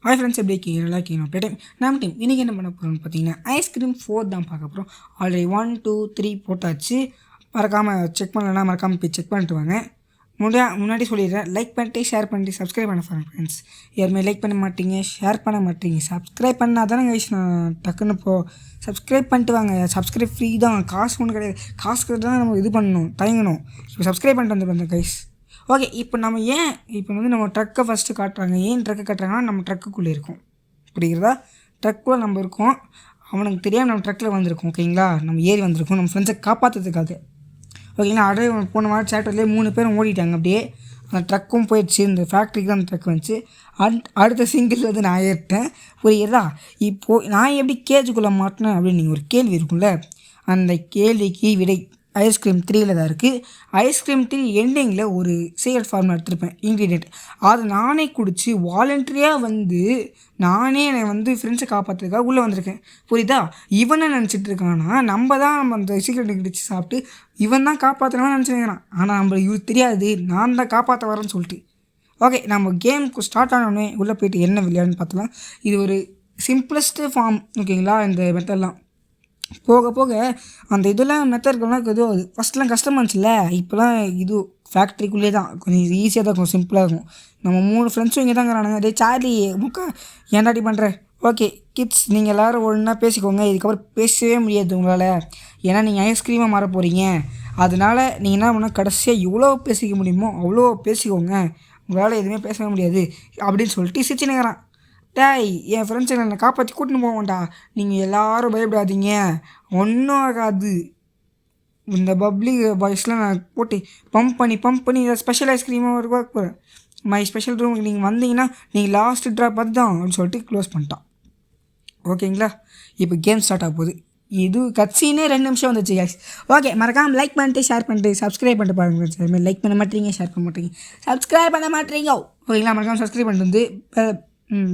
Hi friends, எப்படி இருக்கீங்க? நல்லா இருக்கீங்க? ப்ளே டைம் நம்ம டீம் இன்றைக்கி என்ன பண்ண போகிறோம்னு பார்த்தீங்கன்னா ஐஸ்கிரீம் 4 தான் பார்க்க போகிறோம். ஆல்ரெடி 1 2 3 போட்டாச்சு. மறக்காமல் செக் பண்ணலன்னா மறக்காமல் போய் செக் பண்ணிட்டு வாங்க. முன்னாடி சொல்லிடுறேன், லைக் பண்ணிட்டு ஷேர் பண்ணிட்டு சப்ஸ்கிரைப் பண்ண போகிறேன் ஃப்ரெண்ட்ஸ். யாருமே லைக் பண்ண மாட்டீங்க, ஷேர் பண்ண மாட்டீங்க. சப்ஸ்கிரைப் பண்ணால் தானே கைஸ் நான் டக்குன்னு சப்ஸ்கிரைப் பண்ணிட்டு வாங்க. சப்ஸ்கிரைப் ஃப்ரீ தான், காசு ஒன்றும் கிடையாது. காசுக்கு தான் நம்ம இது பண்ணணும், தயங்கணும். இப்போ சப்ஸ்கிரைப் பண்ணிட்டு வந்துடுங்க கைஸ். ஓகே, இப்போ நம்ம ட்ரக்கை ஃபஸ்ட்டு காட்டுறாங்க. ஏன் ட்ரக்கை காட்டுறாங்கன்னா நம்ம ட்ரக்குக்குள்ளே இருக்கோம், புரியுறதா? ட்ரக்குள்ளே நம்ம இருக்கோம், அவனுக்கு தெரியாமல் நம்ம ட்ரக்கில் வந்திருக்கோம். ஓகேங்களா, நம்ம ஏறி வந்திருக்கோம் நம்ம ஃப்ரெண்ட்ஸை காப்பாற்றுறதுக்காக. ஓகேங்களா, அப்படியே போன மாதிரி சேட்டர்லேயே 3 பேரும் ஓடிட்டாங்க. அப்படியே அந்த ட்ரக்கும் போயிடுச்சு. இந்த ஃபேக்ட்ரிக்கு தான் அந்த ட்ரக் வந்துச்சு. அடுத்த சிங்கிள் வந்து நான் ஏறிட்டேன், புரியுறதா? இப்போது நான் எப்படி கேஜுக்குள்ளே மாட்டினேன் அப்படின்னு நீங்கள் ஒரு கேள்வி இருக்கும்ல, அந்த கேள்விக்கு விடை ஐஸ்கிரீம் 3ல் தான் இருக்குது. ஐஸ்கிரீம் 3 எண்டிங்கில் ஒரு சீக்ரெட் ஃபார்முலா எடுத்துருப்பேன், இன்க்ரீடியன்ட். அதை நானே குடித்து வாலண்டரியாக நானே என்னை ஃப்ரெண்ட்ஸை காப்பாற்றுறதுக்காக உள்ளே வந்திருக்கேன், புரியுதா? இவனை நினச்சிட்டு இருக்கான்னா நம்ம அந்த சீக்ரெட் குடிச்சு சாப்பிட்டு இவன் தான் காப்பாற்றுறவன் நினச்சிருக்கிறான். ஆனால் நம்மளுக்கு இவருக்கு தெரியாது நான் தான் காப்பாற்ற வரேன்னு சொல்லிட்டு. ஓகே, நம்ம கேமுக்கு ஸ்டார்ட் ஆனோடனே உள்ளே போய்ட்டு என்ன விளையாடுன்னு பார்த்தலாம். இது ஒரு சிம்பிளஸ்ட்டு ஃபார்ம், ஓகேங்களா? இந்த மெத்தட்லாம் போக போக அந்த இதெல்லாம் மெத்தட்கள்லாம் ஏதோ ஃபஸ்ட்லாம் கஷ்டமாக இருந்துச்சுல்ல, இப்போலாம் இது ஃபேக்ட்ரிக்குள்ளே தான் கொஞ்சம் ஈஸியாக தான் இருக்கும், சிம்பிளாக இருக்கும். நம்ம 3 ஃப்ரெண்ட்ஸும் இங்கே தான் இருக்கிறானுங்க. டே சார்லி முக்கா ஏன்டாடி பண்ணுற? ஓகே கிட்ஸ், நீங்கள் எல்லோரும் ஒன்றா பேசிக்கோங்க. இதுக்கப்புறம் பேசவே முடியாது உங்களால், ஏன்னா நீங்கள் ஐஸ்கிரீமாக மாற போகிறீங்க. அதனால் நீங்கள் என்ன பண்ணால் கடைசியாக எவ்வளோ பேசிக்க முடியுமோ அவ்வளோ பேசிக்கோங்க, உங்களால் எதுவுமே பேசவே முடியாது அப்படின்னு சொல்லிட்டு சிரிச்சுனுங்கிறான். டேய், என் ஃப்ரெண்ட்ஸ் என்னை காப்பாற்றி கூட்டின்னு போவோம்டா, நீங்கள் எல்லோரும் பயப்படாதீங்க, ஒன்றும் ஆகாது. இந்த பப்ளி பாய்ஸ்லாம் நான் போட்டு பம்ப் பண்ணி இதை ஸ்பெஷல் ஐஸ்கிரீமாக உருவாக்க போகிறேன். மை ஸ்பெஷல் ரூமுக்கு நீங்கள் வந்தீங்கன்னா நீங்கள் லாஸ்ட்டு ட்ராப் பார்த்து தான் அப்படின்னு சொல்லிட்டு க்ளோஸ் பண்ணிட்டான். ஓகேங்களா, இப்போ கேம் ஸ்டார்ட் ஆக போகுது. இது கட்சினே 2 நிமிஷம் வந்துச்சு கைஸ். ஓகே, மறக்காமல் லைக் பண்ணிட்டு ஷேர் பண்ணிட்டு சப்ஸ்கிரைப் பண்ணிட்டு பாருங்கள். அதுமாதிரி லைக் பண்ண மாட்டீங்க, ஷேர் பண்ண மாட்டீங்க, சப்ஸ்கிரைப் பண்ண மாட்டீங்க. ஓகேங்களா, மறக்காமல் சப்ஸ்கிரைப் பண்ணிட்டு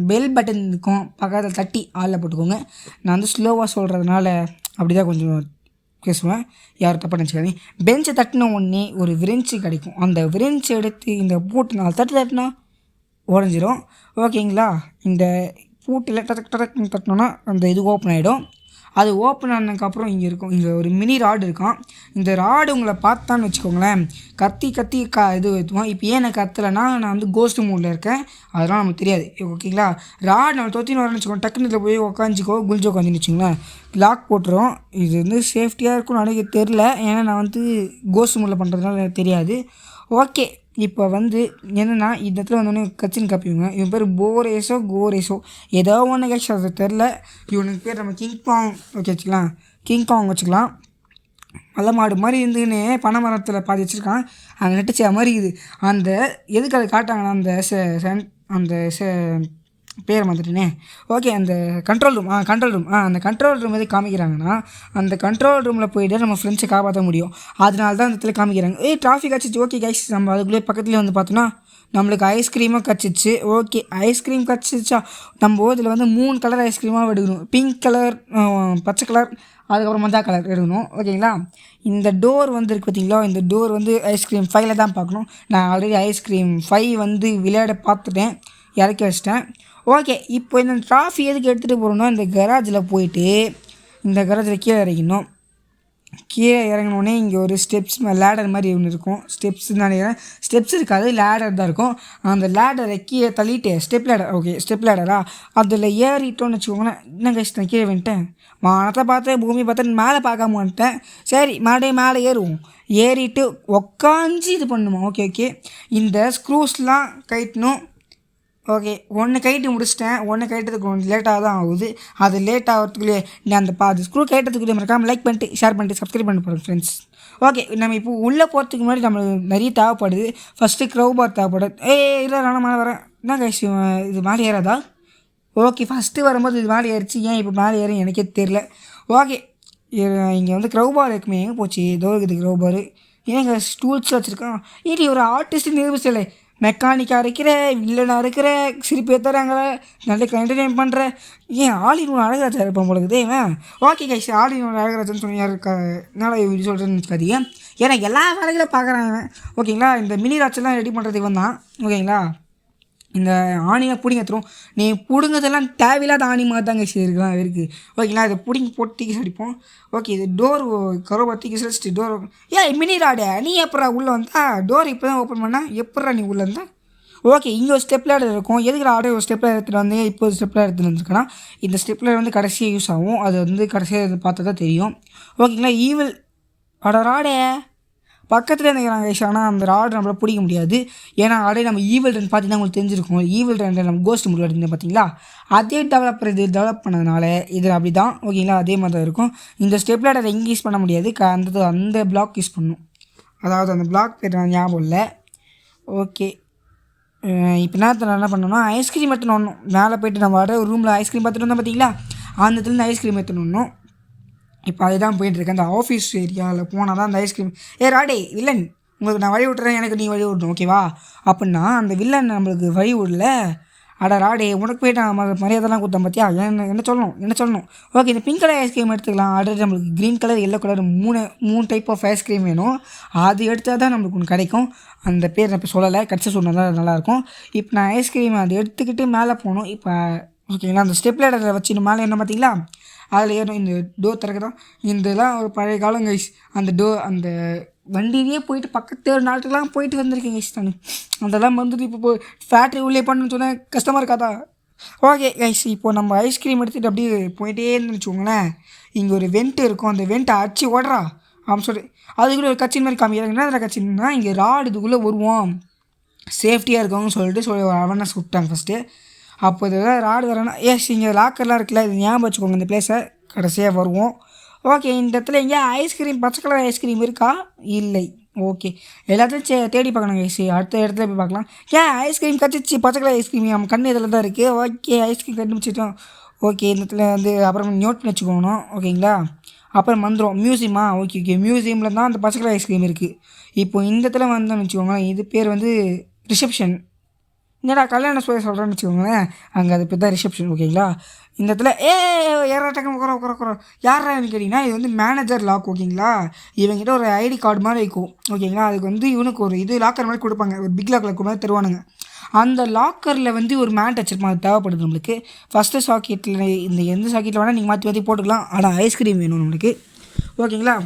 பெல் பட்டன் இருக்கும், பக்கத்தில் தட்டி ஆளில் போட்டுக்கோங்க. நான் ஸ்லோவாக சொல்கிறதுனால அப்படி தான் கொஞ்சம் பேசுவேன், யாரும் தப்பாக நினச்சிக்காதீங்க. பெஞ்சை தட்டின உடனே ஒரு விரெஞ்சு கிடைக்கும். அந்த விரெஞ்சு எடுத்து இந்த பூட்டு 4 தட்டினா உடஞ்சிரும். ஓகேங்களா, இந்த பூட்டில் டக்கு தட்டினோன்னா அந்த இது ஓப்பன் ஆகிடும். அது ஓப்பன் ஆனதுக்கப்புறம் இங்கே ஒரு மினி ராடு இருக்கும். இந்த ராடு உங்களை பார்த்தான்னு வச்சுக்கோங்களேன், கத்தி இது வைத்துவோம். இப்போ ஏன் நான் கத்தலைன்னா நான் கோஸ்ட் மூடில் இருக்கேன், அதெல்லாம் நமக்கு தெரியாது. ஓகேங்களா, ராடு நம்ம தொத்தின்னு வரேன்னு வச்சுக்கோங்க, டக்குன்னு இதில் போய் குளிச்சு உட்காந்துன்னு வச்சுக்கோங்களேன், லாக் போட்டுரும். இது சேஃப்டியாக இருக்கும்னு எனக்கு தெரில, ஏன்னா நான் கோஸ்ட் மூடில் பண்ணுறதுனால எனக்கு தெரியாது. ஓகே, இப்போ என்னென்னா இந்த இடத்துல வந்தோடனே கச்சின் காப்பிங்க. இவன் பேர் கோரேஸோ ஏதோ ஒன்று கேட்ச், அது தெரில. இவனுக்கு பேர் நம்ம கிங்காங் வச்சுக்கலாம், கிங்காங் வச்சுக்கலாம். நல்ல மாடு மாதிரி இருந்துன்னு பனை மரத்தில் பாதி வச்சுருக்கான், அங்கே நட்டுச்சா மாதிரி இது. அந்த எதுக்கு அதை காட்டாங்கன்னா அந்த பேர் வந்துட்டுனே. ஓகே, அந்த கண்ட்ரோல் ரூம் அந்த கண்ட்ரோல் ரூம் எது காமிக்கிறாங்கன்னா, அந்த கண்ட்ரோல் ரூமில் போய்ட்டு நம்ம ஃப்ரெண்ட்ஸை காப்பாற்ற முடியும். அதனால தான் அந்த இடத்துல காமிக்கிறாங்க. டிராஃபிக் ஆச்சு. ஓகே கைஸ், நம்ம அதுக்குள்ளே பக்கத்துலேயே பார்த்தோன்னா நம்மளுக்கு ஐஸ்கிரீமாக கிடச்சிச்சு. ஓகே, ஐஸ்கிரீம் கிடச்சிச்சா, நம்ம இதில் 3 கலர் ஐஸ்கிரீமாக எடுக்கணும். பிங்க் கலர், பச்சை கலர், அதுக்கப்புறம் மஞ்சள் கலர் எடுக்கணும். ஓகேங்களா, இந்த டோர் இருக்குது பார்த்தீங்களா, இந்த டோர் ஐஸ்கிரீம் 5ல் தான் பார்க்கணும். நான் ஆல்ரெடி ஐஸ்கிரீம் 5 விளையாட பார்த்துட்டேன், இறக்கி வச்சிட்டேன். ஓகே, இப்போ இந்த ட்ராஃபி எதுக்கு எடுத்துகிட்டு போகிறோன்னா, இந்த கராஜில் போயிட்டு இந்த கராஜில் கீழே இறங்கணும். கீழே இறங்கினோடனே இங்கே ஒரு ஸ்டெப்ஸ் லேடர் மாதிரி ஒன்று இருக்கும். ஸ்டெப்ஸ் இருக்காது, லேடர் தான் இருக்கும். அந்த லேடரை கீழே தள்ளிட்டு ஸ்டெப் லேடரா அதில் ஏறிட்டோன்னு வச்சுக்கோங்களேன். என்ன கஷ்டம், நான் கீழே வந்துட்டேன், வானத்தை பார்த்து பூமி பார்த்து மேலே பார்க்காம வந்துட்டேன். சரி, மறுபடியும் மேலே ஏறிட்டு உக்காஞ்சி இது பண்ணுமா. ஓகே, இந்த ஸ்க்ரூஸ்லாம் கட்டணும். ஓகே, ஒன்று கைட்டு முடிச்சிட்டேன். ஒன்று கைட்டதுக்கு கொஞ்சம் லேட்டாக தான் ஆகுது. அது லேட் ஆகிறதுக்குள்ளே நீ அந்த ஸ்க்ரூ கைட்டதுக்குள்ளே மறக்காமல் லைக் பண்ணிட்டு ஷேர் பண்ணிட்டு சப்ஸ்கிரைப் பண்ண போகிறோம் ஃப்ரெண்ட்ஸ். ஓகே, நம்ம இப்போ உள்ளே போகிறதுக்கு முன்னாடி நம்மளுக்கு நிறைய தேவைப்படுது. ஃபஸ்ட்டு க்ரௌபார் தேவைப்படுது. இல்லை நான் மேலே வரேன். என்ன கைஸ், இது மேலே ஏறாதா? ஓகே, ஃபஸ்ட்டு வரும்போது இது மேலே ஏறிச்சு, ஏன் இப்போ மேலே ஏறும் எனக்கே தெரில. ஓகே, இங்கே க்ரௌபார் இருக்குமே, எங்கே போச்சு? ஏதோ இருக்குது க்ரௌபார். ஏங்க ஸ்டூல்ஸ் வச்சுருக்கான். இது ஒரு ஆர்டிஸ்ட் நிரூபிச்சலை, மெக்கானிக்காக இருக்கிற, வில்லனாக இருக்கிற, சிரிப்பு ஏற்றுறாங்கள, நல்ல என்டர்டைன் பண்ணுற, ஏன் ஆலின் அழகராஜா இருப்பான் போலக்குதே இவன். ஓகே கைஸ், ஆலின் அழகராஜான்னு சொல்லி யார் என்னால் இப்படி சொல்கிறேன்னு வச்சுக்காதீங்க, ஏன்னா எல்லா வேலைகளும் பார்க்குறான் இவன். ஓகேங்களா, இந்த மினி ராட்செல்லாம் ரெடி பண்ணுறது இவன் தான். ஓகேங்களா, இந்த ஆணியை பிடிங்க தரும். நீ பிடுங்கிறதெல்லாம் தேவையில்லாத ஆணி மாதிரி தாங்க இருக்கலாம் இருக்குது. ஓகேங்களா, இதை பிடிங்கி போட்டு தீக்கி அடிப்போம். ஓகே, இது டோர் கரோபா தீக்கி வச்சுட்டு டோர் மினி ராடே நீ எப்படா உள்ளே வந்தா? டோர் இப்போ தான் ஓப்பன் பண்ணால் எப்படா நீ உள்ளே இருந்தா? ஓகே, இங்கே ஒரு ஸ்டெப்லர் இருக்கும். எதுக்கு ஆடே ஒரு ஸ்டெப்லர் எடுத்துகிட்டு வந்தீங்க? இப்போ ஒரு ஸ்டெப்லர் எடுத்துகிட்டு வந்துருக்கேன்னா இந்த ஸ்டெப்லர் வந்து கடைசியாக யூஸ் ஆகும். அது வந்து கடைசியாக பார்த்தா தான் தெரியும். ஓகேங்களா, ஈவில் ராடே பக்கத்தில் இருக்கிறாங்க கைஸ். ஆனால் அந்த ராடு நம்மளால் பிடிக்க முடியாது. ஏன்னா ஆல்ரெடி நம்ம ஈவில் ரன் பார்த்தீங்கன்னா உங்களுக்கு தெரிஞ்சிருக்கும். ஈவில் ரன் நம்ம கோஸ்ட் முடிவு பார்த்தீங்களா, அதே டெவலப்பர் இது டெவலப் பண்ணதுனால இது அப்படி தான். ஓகேங்களா, அதே மாதிரி தான் இருக்கும். இந்த ஸ்டெப்லர் அதை எங்கே யூஸ் பண்ண முடியாது. அந்த பிளாக் யூஸ் பண்ணணும். அதாவது அந்த பிளாக் பேர் ஞாபகம் இல்லை. ஓகே, இப்போ நேரத்தில் என்ன பண்ணணும்னா ஐஸ்கிரீம் எடுத்துன்னு வரணும். மேலே போய்ட்டு நம்ம ஒரு ரூமில் ஐஸ்கிரீம் பார்த்துட்டு வந்தோம் பார்த்தீங்களா, அந்த இடத்துலேருந்து ஐஸ்கிரீம் எடுத்துன்னு வரணும். இப்போ அதுதான் போயிட்டுருக்கேன். அந்த ஆஃபீஸ் ஏரியாவில் போனால் தான் அந்த ஐஸ்கிரீம். ராடே வில்லன், உங்களுக்கு நான் வழி விட்டுறேன், எனக்கு நீ வழி விடணும் ஓகேவா? அப்படின்னா அந்த வில்லன் நம்மளுக்கு வழி விடல. ராடே உனக்கு போய்ட்டு நான் மரியாதைலாம் கொடுத்தேன் பார்த்தியா? என்ன சொல்லணும்? ஓகே, இந்த பிங்க் கலர் ஐஸ்கிரீம் எடுத்துக்கலாம். ஆல்ரெடி நம்மளுக்கு க்ரீன் கலர் எல்லோ கலர் மூணு டைப் ஆஃப் ஐஸ்கிரீம் வேணும். அது எடுத்தால் தான் நம்மளுக்கு ஒன்று கிடைக்கும். அந்த பேர் நான் இப்போ சொல்லலை, கடைசி சொன்னால் தான் நல்லாயிருக்கும். இப்போ நான் ஐஸ்கிரீம் அதை எடுத்துக்கிட்டு மேலே போகணும். இப்போ ஓகேங்களா, அந்த ஸ்டெப்லர் வச்சுன்னு மேலே என்ன பார்த்தீங்களா, அதில் ஏறும். இந்த டோர் திறக்கதான் இதெல்லாம் ஒரு பழைய காலம் கைஸ். அந்த வண்டியிலேயே போயிட்டு பக்கத்து நாட்டுக்கெலாம் போயிட்டு வந்திருக்கேன் கைஸ். நான் அதெல்லாம் வந்துட்டு இப்போ ஃபேக்ட்ரி உள்ளே பண்ணணுன்னு சொன்னால் கஷ்டமாக இருக்காதா? ஓகே கைஸ், இப்போது நம்ம ஐஸ்கிரீம் எடுத்துகிட்டு அப்படியே போயிட்டே இருந்துன்னு வச்சுக்கோங்களேன். இங்கே ஒரு வெண்ட்டு இருக்கும். அந்த வெண்ட்டை அடிச்சு ஓடுறா அப்படின்னு சொல்லி அதுக்குள்ளே ஒரு கட்சின் மாதிரி காமிக்கிறாங்க. என்ன கட்சின்னா இங்கே ராடு இதுக்குள்ளே வருவோம், சேஃப்டியாக இருக்கவங்கன்னு சொல்லிட்டு அவேர்னஸ் விட்டாங்க ஃபஸ்ட்டு. அப்போ இதெல்லாம் ராடு வரேன்னா இங்கே லாக்கர்லாம் இருக்குல்ல, இது ஞாபகம் வச்சுக்கோங்க. இந்த பிளேஸை கடைசியாக வருவோம். ஓகே, இந்த இடத்துல எங்கேயா ஐஸ்கிரீம் பச்சை கலர் ஐஸ்கிரீம் இருக்கா? இல்லை. ஓகே, எல்லாத்தையும் தேடி பார்க்கணும் கைஸ். அடுத்த இடத்துல போய் பார்க்கலாம். ஐஸ்கிரீம் கச்சிச்சு, பச்சை கலர் ஐஸ்கிரீம் நம்ம கண் இதில் தான் இருக்குது. ஓகே, ஐஸ்கிரீம் கண்டுபிடிச்சிட்டோம். ஓகே, இந்த இடத்துல வந்து அப்புறம் நோட் வச்சுக்கணும். ஓகேங்களா, அப்புறம் வந்துடும் மியூசியமா. ஓகே, மியூசியமில் தான் அந்த பச்சை கலர் ஐஸ்கிரீம் இருக்குது. இப்போது இந்த இடத்துல வந்தோம்னு வச்சுக்கோங்களேன். இது பேர் வந்து ரிசப்ஷன். என்னடா கல்யாண சொல்கிறேன்னு வச்சுக்கோங்களேன், அங்கே அது பேர் தான் ரிசப்ஷன். ஓகேங்களா, இந்த இடத்துல ஏறாட்டக்கம் குறை யாரான்னு கேட்டிங்கன்னா இது வந்து மேனேஜர் லாக். ஓகேங்களா, இவங்ககிட்ட ஒரு ஐடி கார்டு மாதிரி இருக்கும். ஓகேங்களா, அதுக்கு வந்து இவனுக்கு ஒரு லாக்கர் மாதிரி கொடுப்பாங்க. ஒரு பிக் லாக்கர் மாதிரி தருவானுங்க. அந்த லாக்கரில் வந்து ஒரு மேட் வச்சுருப்பாங்க. அது தேவைப்படுது நம்மளுக்கு. ஃபஸ்ட்டு சாக்கெட்டில் எந்த சாக்கெட்டில் வேணால் நீங்கள் மாற்றி போட்டுக்கலாம். ஆனால் ஐஸ்கிரீம் வேணும் நம்மளுக்கு. ஓகேங்களா,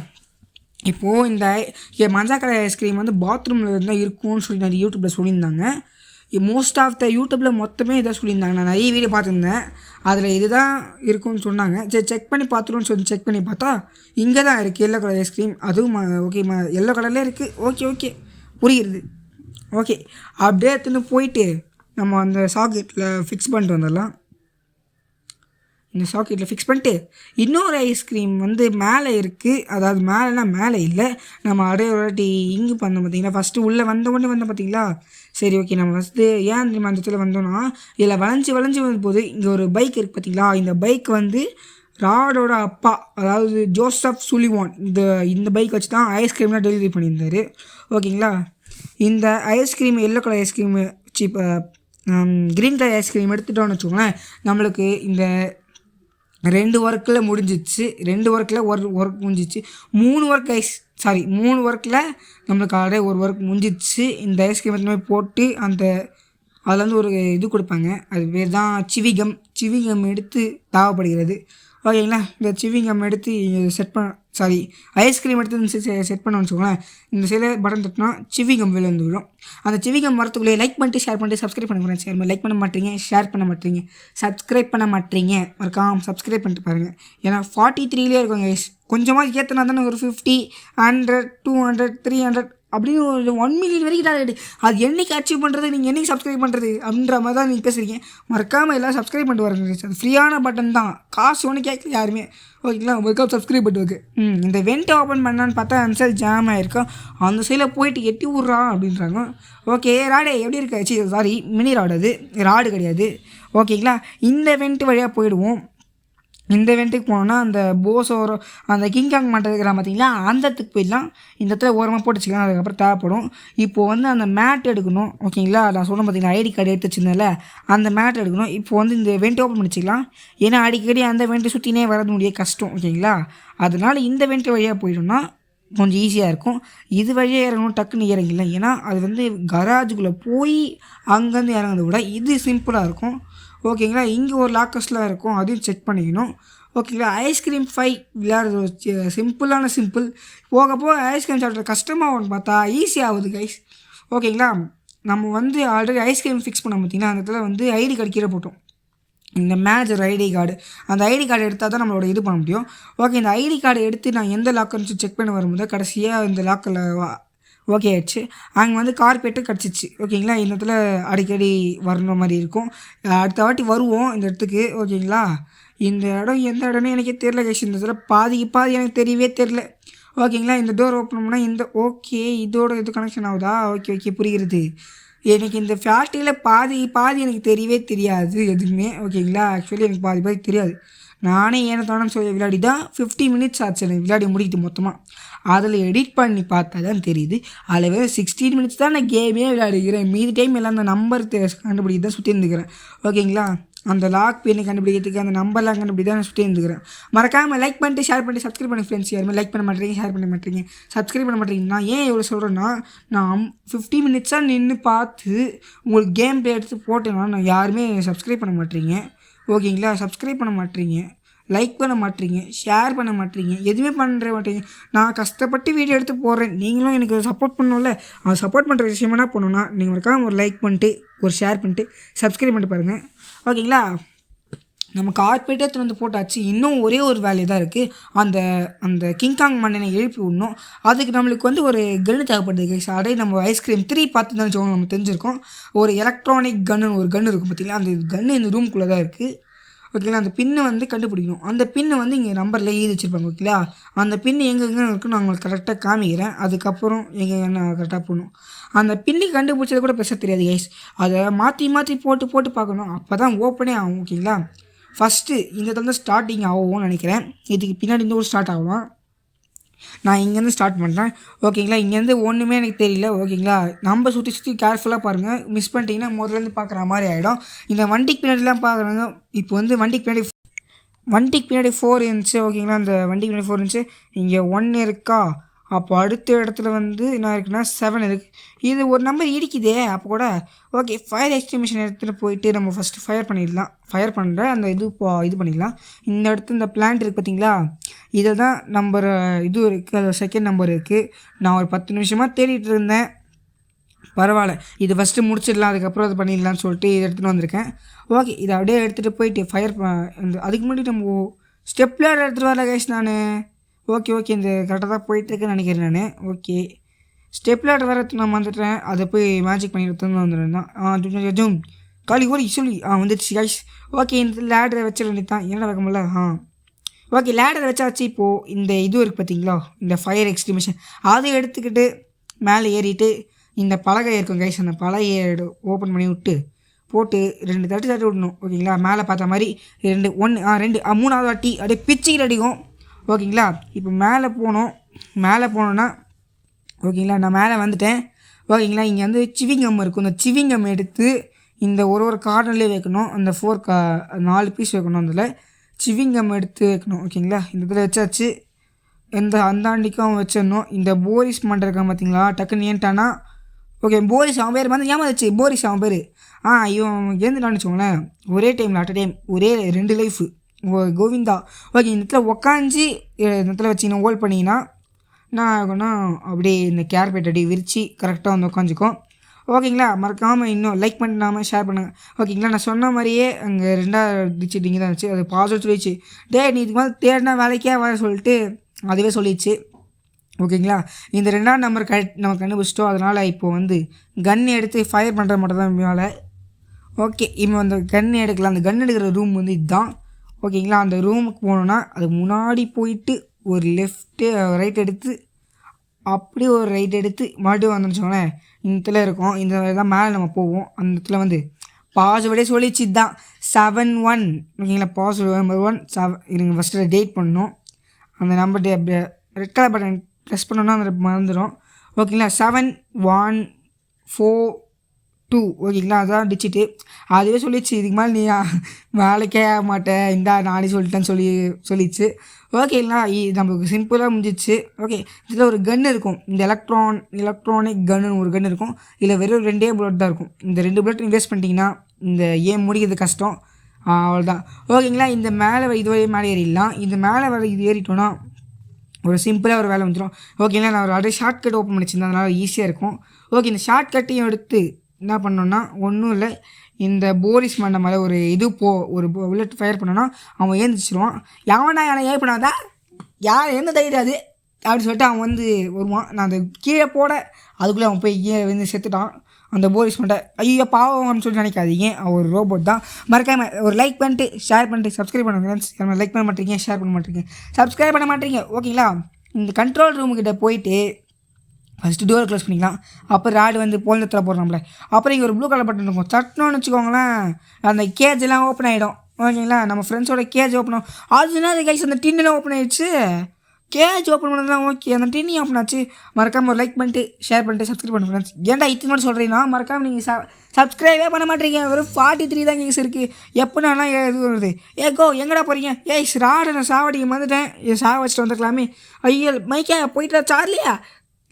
இப்போது இந்த மஞ்சள் கலர் ஐஸ்கிரீம் வந்து பாத்ரூமில் இருந்தால் இருக்கும்னு சொல்லி நிறைய யூடியூப்பில் சொல்லியிருந்தாங்க. மோஸ்ட் ஆஃப் த யூடியூப்பில் மொத்தமே இதை சொல்லியிருந்தாங்க. நான் நிறைய வீடியோ பார்த்துருந்தேன், அதில் இதுதான் இருக்குன்னு சொன்னாங்க. சரி செக் பண்ணி பார்த்துருவோன்னு சொல்லி செக் பண்ணி பார்த்தா இங்கே தான் இருக்குது எல்லோ கலர் ஐஸ்கிரீம். அதுவும் ஓகே எல்லோ கலர்லேயே இருக்குது. ஓகே புரியுது. ஓகே, அப்படியே எடுத்துன்னு போயிட்டு நம்ம அந்த சாக்கெட்டில் ஃபிக்ஸ் பண்ணிட்டு வந்துடலாம். இந்த சாக்கெட்டில் ஃபிக்ஸ் பண்ணிட்டு இன்னொரு ஐஸ்கிரீம் வந்து மேலே இருக்குது. அதாவது மேலே இல்லை, நம்ம அப்படியே ஒரு வாட்டி இங்கே பண்ணோம் பார்த்தீங்களா. ஃபஸ்ட்டு உள்ளே வந்தோடனே வந்தோம் பார்த்தீங்களா. சரி ஓகே, நம்ம ஃபஸ்ட்டு ஏன் தெரியுமா அந்த இடத்துல வந்தோன்னா, இதில் வளைஞ்சி வந்து போது இங்கே ஒரு பைக் இருக்குது பார்த்தீங்களா. இந்த பைக் வந்து ராடோட அப்பா, அதாவது ஜோசப் சுலிவான், இந்த பைக் வச்சு தான் ஐஸ்கிரீம்லாம் டெலிவரி பண்ணியிருந்தார். ஓகேங்களா, இந்த ஐஸ்கிரீம் எல்லோ கலர் ஐஸ்கிரீமு இப்போ க்ரீன் கலர் ஐஸ்கிரீம் எடுத்துட்டோன்னு வச்சுக்கோங்களேன், நம்மளுக்கு இந்த 2 ஒர்க்கில் முடிஞ்சிச்சு. 2 ஒர்க்கில் ஒர்க் முடிஞ்சிச்சு. 3 ஒர்க்கில் நம்மளுக்கு ஆல்ரெடி ஒரு ஒர்க் முடிஞ்சிச்சு. இந்த ஐஸ்கிரீம் எடுத்துன்னு போய் போட்டு அதில் வந்து ஒரு இது கொடுப்பாங்க. அது பேர் தான் சிவிகம் எடுத்து தேவைப்படுகிறது. ஓகேங்களா, இந்த சிவிங்கம் எடுத்து ஐஸ்கிரீம் எடுத்து செட் பண்ண வச்சுக்கோங்களேன். இந்த சைடில் பட்டன் தட்டினா சிவிங்கம் வெளியே வந்துவிடும். அந்த சிவிங்கம் வரத்துக்குள்ளே லைக் பண்ணிட்டு ஷேர் பண்ணிட்டு சப்ஸ்கிரைப் பண்ண போகிறேன். ஷேர் லைக் பண்ண மாட்டீங்க, ஷேர் பண்ண மாட்டீங்க, சப்ஸ்கிரைப் பண்ண மாட்டீங்க. மறக்காம சப்ஸ்கிரைப் பண்ணிட்டு பாருங்கள். ஏன்னா 43லேயே இருக்கும் கைஸ். கொஞ்சமாக ஏற்றினா தானே ஒரு 50, 100, 200, 300 அப்படின்னு ஒரு 1 மில்லியன் வரைக்கும் டார்கெட். அது என்றைக்கு அச்சீவ் பண்ணுறது, நீங்கள் என்றைக்கு சப்ஸ்கிரைப் பண்ணுறது அப்படின்ற மாதிரி தான் நீங்கள் பேசுகிறீங்க. மறக்காமல் எல்லாம் சப்ஸ்கிரைப் பண்ணிட்டு வரங்க. அது ஃப்ரீயான பட்டன் தான், காசு ஒன்று கேட்கல யாருமே. ஓகேங்களா, உங்களுக்கு சப்ஸ்கிரைப் பண்ணிட்டு இந்த வெண்ட் ஓப்பன் பண்ணான்னு பார்த்தா அந்த ஜாம் ஆகிருக்கும். அந்த சைடில் போயிட்டு எட்டி விட்றா அப்படின்றாங்க. ஓகே ராடே எப்படி இருக்க? மினி ராடு, அது ராடு கிடையாது. ஓகேங்களா, இந்த வெண்ட் வழியாக போயிடுவோம். இந்த இவெண்ட்டுக்கு போனோன்னா அந்த போஸோரோ அந்த கிங்காங் மாட்டை இருக்கிறான் பார்த்தீங்களா, அந்த இடத்துக்கு போயிடலாம். இந்த இடத்துல ஓரமாக போட்டு வச்சுக்கலாம். அதுக்கப்புறம் தேவைப்படும். இப்போது வந்து அந்த மேட் எடுக்கணும். ஓகேங்களா, நான் சொன்னேன் பார்த்தீங்கன்னா ஐடி கார்டு எடுத்து வச்சுருந்தேன்ல, அந்த மேட் எடுக்கணும். இப்போது வந்து இந்த வெண்ட் ஓப்பன் பண்ணிச்சிக்கலாம். ஏன்னா அடிக்கடி அந்த வெண்ட்டு சுற்றினே வரது முடிய கஷ்டம். ஓகேங்களா, அதனால் இந்த வெண்ட் வழியாக போயிட்டோம்னா கொஞ்சம் ஈஸியாக இருக்கும். இது வழியாக இறங்கணும் டக்குன்னு இறங்கிடல. ஏன்னா அது வந்து கராஜுக்குள்ளே போய் அங்கேருந்து இறங்குறத விட இது சிம்பிளாக இருக்கும். ஓகேங்களா. இங்கே ஒரு லாக்கர்ஸ்லாம் இருக்கும், அதையும் செக் பண்ணிக்கணும். ஓகேங்களா. ஐஸ்கிரீம் 5 விளையாடுறது சிம்பிள். போக போக ஐஸ்கிரீம் சாப்பிட்றது கஷ்டமாகும்னு பார்த்தா ஈஸியாகுது கைஸ். ஓகேங்களா. நம்ம வந்து ஆல்ரெடி ஐஸ்கிரீம் ஃபிக்ஸ் பண்ண பார்த்திங்கன்னா அந்த இடத்துல வந்து ஐடி கார்டு கீழே போட்டோம். இந்த மேனேஜர் ஐடி கார்டு, அந்த ஐடி கார்டு எடுத்தால் தான் நம்மளோட இது பண்ண முடியும். ஓகே, இந்த ஐடி கார்டு எடுத்து நான் எந்த லாக்கர்னு செக் பண்ணி வரும்போது கடைசியாக இந்த லாக்கரில் ஓகே ஆயிடுச்சு. அங்கே வந்து கார்பெட்டு கிடச்சிச்சு. ஓகேங்களா. இந்த இடத்துல அடிக்கடி வரணுற மாதிரி இருக்கும். அடுத்த வாட்டி வருவோம் இந்த இடத்துக்கு. ஓகேங்களா. இந்த இடம் எந்த இடம்னு எனக்கே தெரில கைஸ். இந்த இடத்துல பாதி எனக்கு தெரியவே தெரில. ஓகேங்களா. இந்த டோர் ஓப்பன் பண்ணால் இந்த ஓகே இதோட இது கனெக்ஷன் ஆகுதா? ஓகே புரிகிறது. எனக்கு இந்த ஃபேக்ட்ரியில் பாதி எனக்கு தெரியவே தெரியாது எதுவுமே. ஓகேங்களா. ஆக்சுவலி எனக்கு பாதி தெரியாது. நானே ஏனத்தானு சொல்லி விளையாடி தான் 50 மினிட்ஸ் ஆச்சு எனக்கு விளையாடி முடிக்கிட்டு மொத்தமாக. அதில் எடிட் பண்ணி பார்த்தா தான் தெரியுது. அதில் வேறு 16 மினிட்ஸ் தான் நான் கேமே விளையாடிக்கிறேன். மீதி டைம் எல்லாம் அந்த நம்பர் கண்டுபிடிக்க தான் சுற்றி இருந்துக்கிறேன். ஓகேங்களா. அந்த லாக் பின்னை கண்டுபிடிக்கிறதுக்கு அந்த நம்பர்லாம் கண்டுபிடி தான் நான் சுற்றி இருந்துக்கிறேன். மறக்காமல் லைக் பண்ணிட்டு ஷேர் பண்ணிட்டு சப்ஸ்கிரைப் பண்ணி ஃப்ரெண்ட்ஸ். யாருமே லைக் பண்ண மாட்டேங்க, ஷேர் பண்ண மாட்டேங்க, சப்ஸ்கிரைப் பண்ண மாட்டேங்க. நான் ஏன் எவ்வளோ சொல்கிறேன்னா, நான் 50 மினிட்ஸாக நின்று பார்த்து உங்களுக்கு கேம் ப்ளே எடுத்து போட்டேன்னா நான் யாருமே சப்ஸ்கிரைப் பண்ண மாட்டேங்க. ஓகேங்களா. சப்ஸ்கிரைப் பண்ண மாட்டேங்க, லைக் பண்ண மாட்டேங்க, ஷேர் பண்ண மாட்டேங்க, எதுவுமே பண்ணுற மாட்டேங்க. நான் கஷ்டப்பட்டு வீடியோ எடுத்து போடுறேன். நீங்களும் எனக்கு சப்போர்ட் பண்ணணும்ல. அது சப்போர்ட் பண்ணுற விஷயம் என்ன பண்ணணும்னா நீங்கள் மறக்காமல் ஒரு லைக் பண்ணிட்டு ஒரு ஷேர் பண்ணிட்டு சப்ஸ்கிரைப் பண்ணிட்டு பாருங்கள். ஓகேங்களா. நம்ம கார்பெட்டே எடுத்துகிட்டு வந்து போட்டாச்சு. இன்னும் ஒரே ஒரு வேலை தான் இருக்குது. அந்த கிங்காங் மன்னனை எழுப்பி விடணும். அதுக்கு நம்மளுக்கு வந்து ஒரு கன்று தேவைப்படுது கைஸ். அதே நம்ம ஐஸ்கிரீம் 3 பார்த்து தான் வச்சுக்கோங்க, நம்ம தெரிஞ்சிருக்கோம். ஒரு எலக்ட்ரானிக் கன்னுன்னு ஒரு கன்று இருக்கும் பார்த்தீங்களா. அந்த கன்று இந்த ரூம்குள்ளே தான் இருக்குது. ஓகேங்களா. அந்த பின்னை வந்து கண்டுபிடிக்கணும். அந்த பின்னை வந்து இங்கே நம்பரில் எழுதி வச்சுருப்பாங்க. ஓகேங்களா. அந்த பின்னு எங்கெங்கே இருக்குன்னு நான் உங்களுக்கு கரெக்டாக காமிக்கிறேன். அதுக்கப்புறம் எங்கெங்கன்னு கரெக்டாக போடணும். அந்த பின்னு கண்டுபிடிச்சது கூட பெருசாக தெரியாது கைஸ். அதை மாற்றி போட்டு பார்க்கணும். அப்போ தான் ஓப்பனே ஆகும். ஓகேங்களா. ஃபஸ்ட்டு இந்த இடத்துல ஸ்டார்டிங் ஆகும்னு நினைக்கிறேன். இதுக்கு பின்னாடி இந்த ஒரு ஸ்டார்ட் ஆகும். நான் இங்கேருந்து ஸ்டார்ட் பண்ணுறேன். ஓகேங்களா. இங்கேருந்து ஒன்றுமே எனக்கு தெரியல. ஓகேங்களா. நம்ம சுற்றி கேர்ஃபுல்லாக பாருங்கள். மிஸ் பண்ணிட்டீங்கன்னா முதலேருந்து பார்க்குற மாதிரி ஆகிடும். இந்த வண்டிக்கு பின்னாடிலாம் பார்க்குறாங்க. இப்போ வந்து வண்டிக்கு பின்னாடி 4 இருந்துச்சு. ஓகேங்களா. அந்த வண்டிக்கு பின்னாடி 4 இருந்துச்சு. இங்கே 1 இருக்கா. அப்போ அடுத்த இடத்துல வந்து என்ன இருக்குன்னா 7 இருக்குது. இது ஒரு நம்பர் இடிக்குதே அப்போ கூட. ஓகே, ஃபயர் எக்ஸ்டிங்விஷன் எடுத்துகிட்டு போயிட்டு நம்ம ஃபஸ்ட்டு ஃபயர் பண்ணிடலாம். ஃபயர் பண்ணுற அந்த இது பண்ணிடலாம். இந்த இடத்துல இந்த பிளான்ட் இருக்குது பார்த்தீங்களா. இதில் தான் நம்பர் இது இருக்குது. அது செகண்ட் நம்பர் இருக்குது. நான் ஒரு 10 நிமிஷமாக தேடிட்டு இருந்தேன். பரவாயில்ல, இது ஃபஸ்ட்டு முடிச்சிடலாம், அதுக்கப்புறம் அது பண்ணிடலான்னு சொல்லிட்டு இதை எடுத்துகிட்டு வந்திருக்கேன். ஓகே, இதை அப்படியே எடுத்துகிட்டு போயிட்டு ஃபயர் அதுக்கு முன்னாடி நம்ம ஸ்டெப் லேடர் எடுத்துகிட்டு வரல கைஸ் நான். ஓகே இந்த கரெக்டாக தான் போயிட்டுருக்குன்னு நினைக்கிறேன் நான். ஓகே, ஸ்டெப் லேடர் வரது நான் வந்துட்டேன். அதை போய் மேஜிக் பண்ணி எடுத்துன்னு வந்துடுறேன் தான். ஜூம் காலி ஓடி சொல்லி வந்துடுச்சு கைஸ். ஓகே, இந்த லேடரை வச்சிட வேண்டியது தான். என்ன வைக்க முடியல. ஓகே, லேடரை வச்சாச்சு. இப்போது இந்த இது இருக்குது பார்த்தீங்களா, இந்த ஃபயர் எக்ஸ்டிங்விஷன், அதை எடுத்துக்கிட்டு மேலே ஏறிட்டு இந்த பலகை இருக்கும் கைஸ். அந்த பலகையை ஓப்பன் பண்ணி விட்டு போட்டு 2 தட்டி விடணும். ஓகேங்களா. மேலே பார்த்த மாதிரி 2 1 2 3வது வாட்டி அப்படியே பிச்சுக்கிட்டு அடிக்கும். ஓகேங்களா. இப்போ மேலே போனோன்னா ஓகேங்களா, நான் மேலே வந்துட்டேன். ஓகேங்களா. இங்கே வந்து சிவிங்கம் இருக்கும். இந்த சிவிங்கம் எடுத்து இந்த ஒரு கார்னர்லேயே வைக்கணும். அந்த 4 பீஸ் வைக்கணும். அதில் சிவிங்கம் எடுத்து வைக்கணும். ஓகேங்களா. இந்த இதில் வச்சாச்சு. அந்தாண்டிக்கும் வச்சிடணும். இந்த போரிஸ் பண்ணுறக்கான் பார்த்தீங்களா, டக்குன்னு ஏன்ட்டானா. ஓகே, போரிஸ் அவன் பேர் வந்து ஏமாந்துச்சு. போரிஸ் அவன் பேர். இவன் ஏந்துட்டான்னு வச்சுக்கோங்களேன். ஒரே டைமில் அட் டைம் ஒரே 2 லைஃபு. கோவிந்தா. ஓகே, இந்த இடத்துல உக்காஞ்சி இந்த இடத்துல வச்சிங்கன்னா ஹோல்ட் பண்ணிங்கன்னா நான் ஆகும்னா அப்படியே இந்த கேர்பெட் அடி விரித்து கரெக்டாக வந்து உட்காந்துக்கும். ஓகேங்களா. மறக்காமல் இன்னும் லைக் பண்ணாமல் ஷேர் பண்ணுங்கள். ஓகேங்களா. நான் சொன்ன மாதிரியே அங்கே 2வது டிஜிட் இங்கே தான் இருந்துச்சு. அது பாஸ்வேர்ட் சொல்லிடுச்சு. நீ இதுக்கு மேலே தேடினா வேலைக்கே வர சொல்லிட்டு அதுவே சொல்லிடுச்சு. ஓகேங்களா. இந்த 2வது நம்பர் நம்ம கண்டுபிடிச்சிட்டோம். அதனால் இப்போது வந்து கன் எடுத்து ஃபயர் பண்ணுறது மட்டும் தான் மேலே. ஓகே, இப்போ அந்த கன் எடுக்கலாம். அந்த கன் எடுக்கிற ரூம் வந்து இதுதான். ஓகேங்களா. அந்த ரூமுக்கு போனோன்னா அதுக்கு முன்னாடி போயிட்டு ஒரு ரைட் எடுத்து அப்படியே ஒரு ரைட் எடுத்து மறுபடியும் வந்துன்னு வச்சுக்கோங்களேன். இந்த இடத்துல இருக்கும். இந்த தான் மேலே நம்ம போவோம். அந்த இடத்துல வந்து பாஸ்வேர்டே சொல்லிச்சு தான் 71. ஓகேங்களா. பாஸ்வேர்டு நம்பர் 1 7 இருங்க. ஃபஸ்ட்டு டேட் பண்ணணும். அந்த நம்பர் அப்படியே ரெட் கலர் பட்டன் ப்ரெஸ் பண்ணோன்னா அந்த மறந்துடும். ஓகேங்களா. 7 1 4 2 ஓகேங்களா, அதுதான் டிஜிட்டு. அதுவே சொல்லிடுச்சு இதுக்கு மேலே நீ வேலைக்கே ஆக மாட்டேன், இந்தா நானே சொல்லிட்டேன்னு சொல்லிடுச்சு. ஓகேங்களா, நம்மளுக்கு சிம்பிளாக முடிஞ்சிச்சு. ஓகே, இதில் ஒரு கன் இருக்கும், இந்த எலக்ட்ரானிக் கன்னு ஒரு கன் இருக்கும். இதில் வெறும் 2 புல்லட் தான் இருக்கும். இந்த 2 புல்லட் இன்வெஸ்ட் பண்ணிட்டீங்கன்னா இந்த ஏம் முடிக்கிறது கஷ்டம். அவ்வளோதான். ஓகேங்களா, இந்த மேலே இதுவரை மேலே ஏறிடலாம். இந்த மேலே வர இது ஏறிட்டோன்னா ஒரு சிம்பிளாக ஒரு வேலை வந்துடும். ஓகேங்களா, நான் ஒரு ஆல்ரெடி ஷார்ட்கட் ஓப்பன் பண்ணிச்சிருந்தேன், அதனால் ஈஸியாக இருக்கும். ஓகே, இந்த ஷார்ட்கட்டையும் எடுத்து என்ன பண்ணோன்னா ஒன்றும் இல்லை, இந்த போரிஸ் மண்ணை மேலே ஒரு ஒரு புல்லட் ஃபயர் பண்ணோன்னா அவன் ஏந்திச்சிருவான். எவனா ஏன் பண்ணாதா யார் எந்த தைரியம் அது அப்படின்னு சொல்லிட்டு அவன் வருவான். நான் அந்த கீழே போட அதுக்குள்ளே அவன் போய் வந்து செத்துட்டான். அந்த போரிஸ் மட்டை ஐயோ பாவம்னு சொல்லி நினைக்காதீங்க, அவர் ஒரு ரோபோட் தான். மறக்காமல் ஒரு லைக் பண்ணிட்டு ஷேர் பண்ணிட்டு சப்ஸ்கிரைப் பண்ணுங்க ஃப்ரெண்ட்ஸ். லைக் பண்ண மாட்டீங்க, ஷேர் பண்ண மாட்டீங்க, சப்ஸ்கிரைப் பண்ண மாட்டீங்க. ஓகேங்களா, இந்த கண்ட்ரோல் ரூமுக்கிட்ட போயிட்டு ஃபஸ்ட்டு டோரை க்ளோஸ் பண்ணிக்கலாம். அப்புறம் ராடு வந்து போலத்தில் போடுறோம்ல, அப்புறம் இங்கே ஒரு ப்ளூ கலர் பட்டன் இருக்கும், தட்டணும்னு வச்சுக்கோங்களேன், அந்த கேஜ் எல்லாம் ஓப்பன் ஆகிடும். ஓகேங்களா, நம்ம ஃப்ரெண்ட்ஸோட கேஜ் ஓப்பன் ஆகும். அதுனா அது கைஸ் அந்த டின்னெலாம் ஓப்பன் ஆகிடுச்சு. கேஜ் ஓப்பன் பண்ணதெல்லாம் ஓகே, அந்த டின்னி ஓப்பன் ஆச்சு. மறக்காமல் ஒரு லைக் பண்ணிட்டு ஷேர் பண்ணிட்டு சப்ஸ்கிரைப் பண்ணுங்க ஃப்ரெண்ட்ஸ். ஏன்டா இத்தனை மட்டும் சொல்கிறீங்கன்னா மறக்காமல் நீங்கள் சப்ஸ்கிரைபே பண்ண மாட்டேங்க. வெறும் 43 தான் கேஸ் இருக்குது. எப்படின்னா இது வருது, கோ எங்கடா போகிறீங்க, ராடை நான் சாவடிக்க வந்துட்டேன், சாவ வச்சுட்டு வந்துருக்கலாமே. ஐயோ மைக்கே போயிட்டா சார்லியா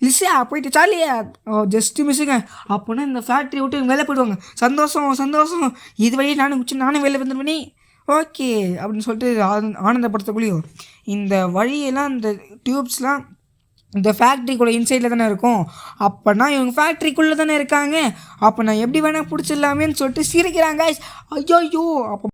லிஸ்ஸா போயிட்டு சார்லியா ஜஸ்ட்டு மிஸ்ஸுங்க. அப்போனா இந்த ஃபேக்ட்ரி விட்டு வெளில போயிடுவாங்க. சந்தோஷம் இது வழியே நானும் வெளில வந்துடுவேனே. ஓகே அப்படின்னு சொல்லிட்டு ஆனந்தப்படுத்தக்குள்ளேயும் இந்த வழியெல்லாம் இந்த டியூப்ஸ்லாம் இந்த ஃபேக்ட்ரிக்குள்ளே இன்சைடில் தானே இருக்கும். அப்போனா இவங்க ஃபேக்ட்ரிக்குள்ளே தானே இருக்காங்க, அப்போ நான் எப்படி வேணால் பிடிச்சிடலாமேன்னு சொல்லிட்டு சிரிக்கிறாங்க. ஐயோ அப்போ